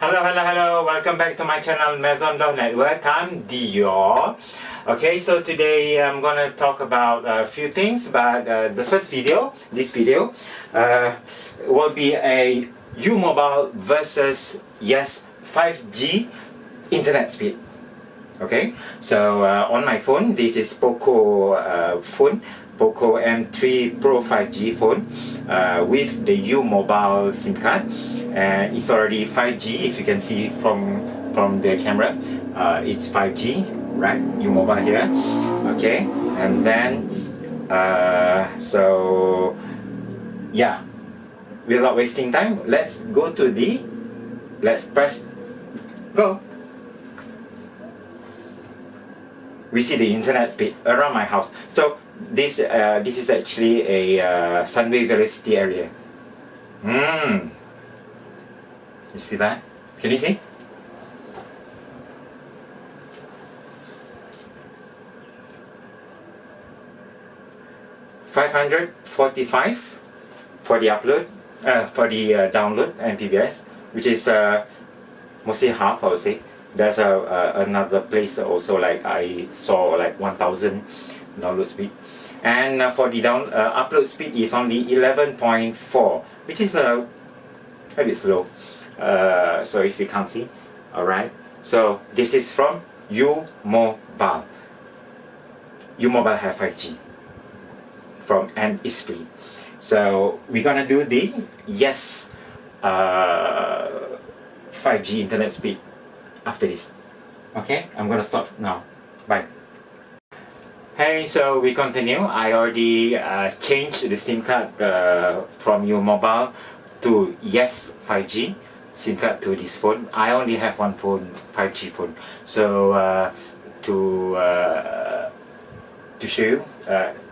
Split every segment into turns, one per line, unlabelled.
Hello, welcome back to my channel Maison Network. I'm Dior. Okay, so today I'm gonna talk about a few things, but this video will be a U-Mobile versus Yes 5G internet speed. Okay, so on my phone, this is Poco phone, Poco M3 Pro 5G phone with the U-Mobile SIM card. It's already 5G, if you can see from the camera. It's 5G, right? U-Mobile here. Okay, and then so yeah, without wasting time, let's press go. We see the internet speed around my house. So this is actually a Sunway Velocity area. You see that? Can you see? $545 for the upload, for the download MPBS, which is mostly half, I would say. There's another place also, like I saw like 1000 download speed, and for the upload speed is only 11.4, which is a bit slow. So if you can't see, alright. So this is from U-Mobile. U-Mobile have 5G and it's free. So we're gonna do the Yes 5G internet speed after this. Okay, I'm gonna stop now. Bye. Hey, so we continue. I already changed the SIM card from U-Mobile to Yes 5G SIM card to this phone. I only have one phone, 5G phone. So to show you,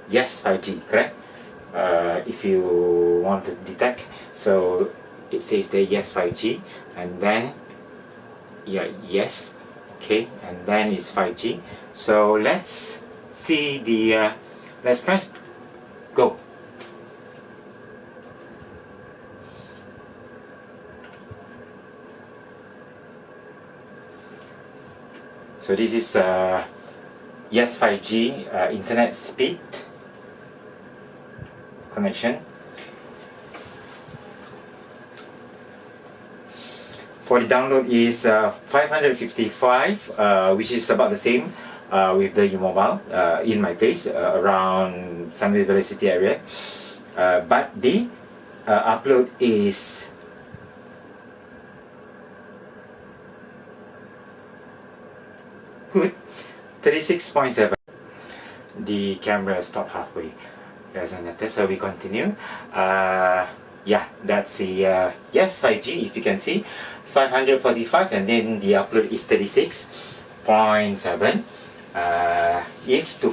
Yes 5G, correct? If you want to detect, so it says the Yes 5G, and then yes, okay, and then it's 5G. So let's see the let's press go. So this is Yes 5G internet speed connection. For the download is 555, which is about the same with the U-Mobile in my place around Sunway Velocity area. But the upload is good, 36.7. The camera stopped halfway. Doesn't matter, so we continue. Yeah, that's the Yes 5G, if you can see, 545, and then the upload is 36.7. If to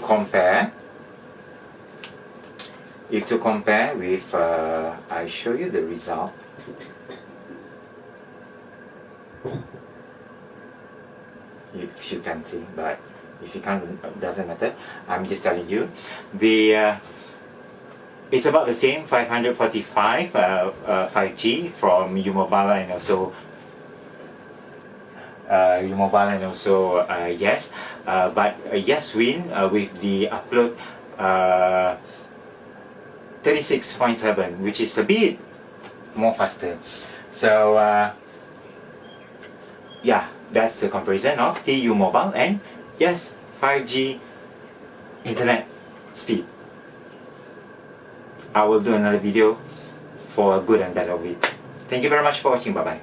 compare with, I show you the result. If you can see, but if you can't, doesn't matter. I'm just telling you, the it's about the same, 545 5G from U-Mobile, and also Yes, but Yes win with the upload 36.7, which is a bit more faster. So yeah, that's the comparison of the U-Mobile and Yes 5G internet speed. I will do another video for good and better of it. Thank you very much for watching. Bye bye.